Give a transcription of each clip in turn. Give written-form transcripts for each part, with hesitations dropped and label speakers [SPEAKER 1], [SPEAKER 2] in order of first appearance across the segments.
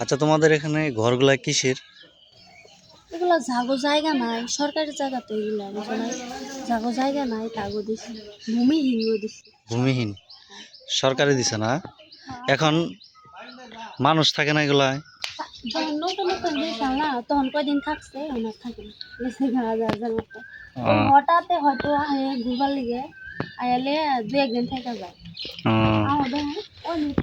[SPEAKER 1] আচ্ছা, তোমাদের এখানে ঘরগুলা কিসের?
[SPEAKER 2] এগুলো জাগো জায়গা নাই, সরকারি জায়গা তো এগুলো বুঝো না। জাগো জায়গা নাই তাগো দিছি, ভূমিহীনও দিছি।
[SPEAKER 1] ভূমিহীন সরকারে দিছে না?
[SPEAKER 2] হ্যাঁ,
[SPEAKER 1] এখন মানুষ থাকে না এগুলায়?
[SPEAKER 2] যখন নতুন নতুন দিয়েছিল না তখন কয়দিন থাকছে, ওনার থাকে না, গেছে ঘাড়া যার মতো। ওই
[SPEAKER 1] আহ,
[SPEAKER 2] হঠাৎ হয়তো ঘুরবার লিগে আয়ালে 2-1 দিন থেকে যায়।
[SPEAKER 1] আহ,
[SPEAKER 2] আমাদের অনেক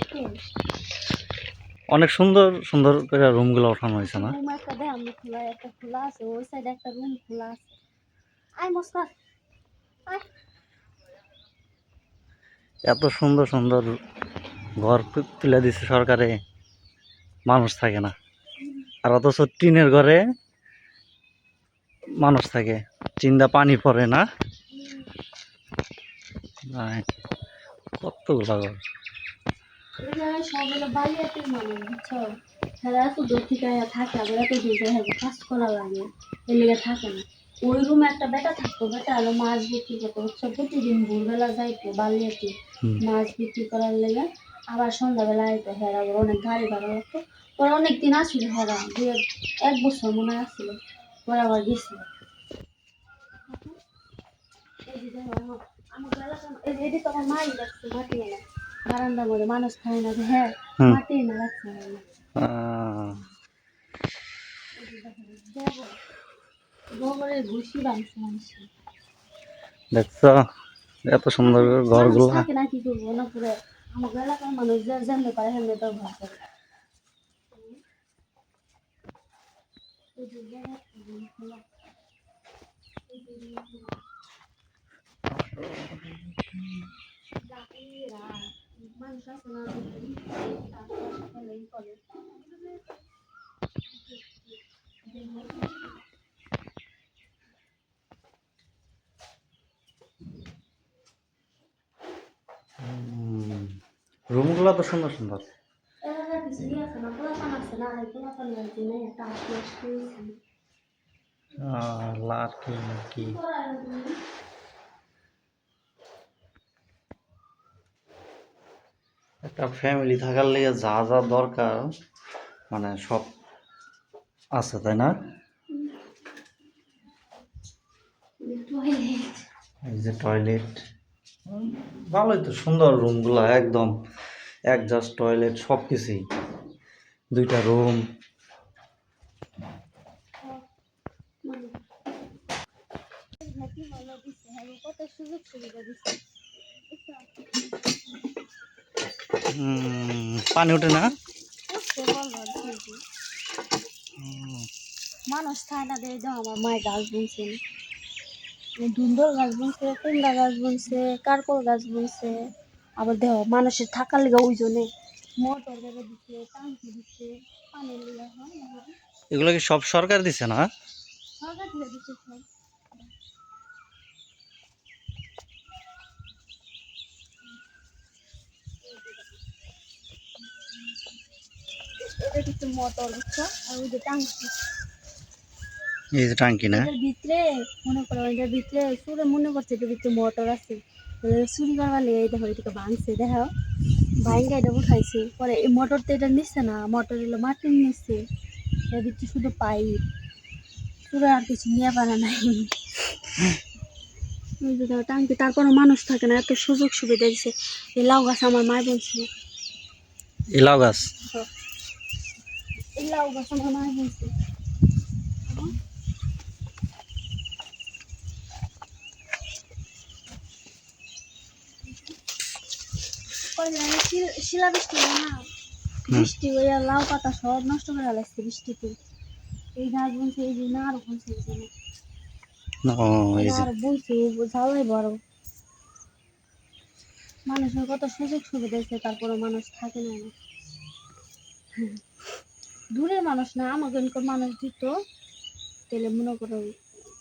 [SPEAKER 1] অনেক সুন্দর সুন্দর করে রুমগুলো ওঠানো হয়েছে না?
[SPEAKER 2] রুম একটা দেয় আমি খোলা, একটা খোলা আছে, ওই সাইডে একটা রুম খোলা আছে। আয় মস্কার, আয়।
[SPEAKER 1] এত সুন্দর সুন্দর ঘর তুলে দিছে সরকারে, মানুষ থাকে না। আর অথচ টিনের ঘরে মানুষ থাকে, চিন্তা পানি পড়ে না? নাই, কতগুলা ঘর।
[SPEAKER 2] এই জায়গায় সব হলো বালিয়াটির মানুষ বুঝছো। তারা এত দূর থেকে থাকে, আবার এত দূর থেকে কাজ করা লাগে, এর লেগে থাকে না। ওই রুমে একটা বেটা থাকতো, বেটা হলো মাছ বিক্রি করতো বুঝছো, প্রতিদিন ভোরবেলা যাইতো বালিয়াটি
[SPEAKER 1] হুম।
[SPEAKER 2] মাছ বিক্রি করার লেগে। আবার সন্ধ্যাবেলা আইতো, হ্যাঁ আবার অনেক গাড়ি ভাড়া লাগতো। ওরা অনেকদিন আসছিল, হ্যাঁ 1 বছর মনে হয় আসছিল, ওরা আবার গেছিল। এই যে দেখো আমার এলাকা, এই যে তোমার মাই রাখছে মাটি এনে বারান্দার মধ্যে, মানুষ খায় না, হ্যাঁ
[SPEAKER 1] হুম।
[SPEAKER 2] মাটি এনে রাখছে আমার মা।
[SPEAKER 1] আহ,
[SPEAKER 2] এই যে দেখো, দেখো গোবরের ঘুষি বানছে মানুষের।
[SPEAKER 1] দেখছো এত সুন্দর
[SPEAKER 2] মানুষ
[SPEAKER 1] ঘরগুলা?
[SPEAKER 2] থাকে না, কি করবো না পুরো। আমার এলাকার মানুষ জানতে পারে, হ্যাঁ ব্যবহার করে। এই যে দেখো, এই যে জাতিরা, মানুষ আছে না, করে
[SPEAKER 1] রুমগুলা তো সুন্দর সুন্দর।
[SPEAKER 2] এলাকার কিছু ইয়ে আছে না, পোলাপান আছে না, এই পোলাপানের জন্য একটা আত্মীয় করেছি।
[SPEAKER 1] লাকি
[SPEAKER 2] কি
[SPEAKER 1] নাকি?
[SPEAKER 2] করার তুমি?
[SPEAKER 1] একটা ফ্যামিলি থাকার লেগে যা যা দরকার মানে সব আছে, তাই না?
[SPEAKER 2] টয়লেট।
[SPEAKER 1] এই যে টয়লেট, ভালোই তো, সুন্দর রুমগুলা একদম, জাস্ট টয়লেট সব কিছুই, 2টা রুম।
[SPEAKER 2] হ্যাপি ভালো দিচ্ছে, হ্যাঁ কত সুযোগ সুবিধা দিচ্ছে।
[SPEAKER 1] পানি ওঠে না?
[SPEAKER 2] করতে বলবো ঠিকই, মানুষ খায় না দিয়ে যাও। আমার মায়ের গাছ বুনছে, ধুন্দর গাছ বুনছে, কুমড়া গাছ বুনছে, কারকল গাছ বুনছে। আবার দেহ মানুষের থাকার লেগে ওই জন্য মোটর বেড়ে দিচ্ছে, টাঙ্কি দিচ্ছে, পানির লেগে হয় না।
[SPEAKER 1] এগুলো কি সব সরকার দিছে না?
[SPEAKER 2] সরকার থেকে দিচ্ছে সব। এটা কিছু মোটর বুঝছো, আর ওই যে টাঙ্কি,
[SPEAKER 1] এই যে টাঙ্কি না?
[SPEAKER 2] এটার ভিতরে মনে করো, এটার ভিতরে সুরে মনে করছে এটার ভিতরে মোটর আছে। চুরি করবার লেগে এই দেখো এটাকে ভাঙছে, দেখো ভাইঙ্গা এটা উঠাইছে। পরে এই মোটর তো এটা নিচ্ছে না, মোটর এলো মাটির নিচ্ছে, এর ভিতরে শুধু পাইপ, চুরে আর কিছু নিয়ে পারে নাই। ওই যে দেখো টাঙ্কি, তারপরে মানুষ থাকে না, এত সুযোগ সুবিধা দিচ্ছে। এই লাউ গাছ আমার মায় বলছে,
[SPEAKER 1] এই লাউ গাছ?
[SPEAKER 2] এই লাউ গাছ আমার মায় বলছে। শিলাবৃষ্টি হয় না, বৃষ্টি হইয়া লাউ পাতা সব নষ্ট করে লাগছে বৃষ্টিতে। এই গাছ বুনছে এই জন্য আরো বুনছে, এই জন্য
[SPEAKER 1] ও, এই যে
[SPEAKER 2] আরো বুনছে, জ্বালাই বড়। মানুষের কত সুযোগ সুবিধা দিচ্ছে, তারপরে মানুষ থাকে না। দূরের মানুষ না, আমাকে এখানকার মানুষ দিত, তাহলে মনে করো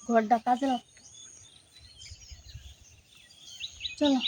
[SPEAKER 2] ঘরটা কাজে লাগতো। চলো।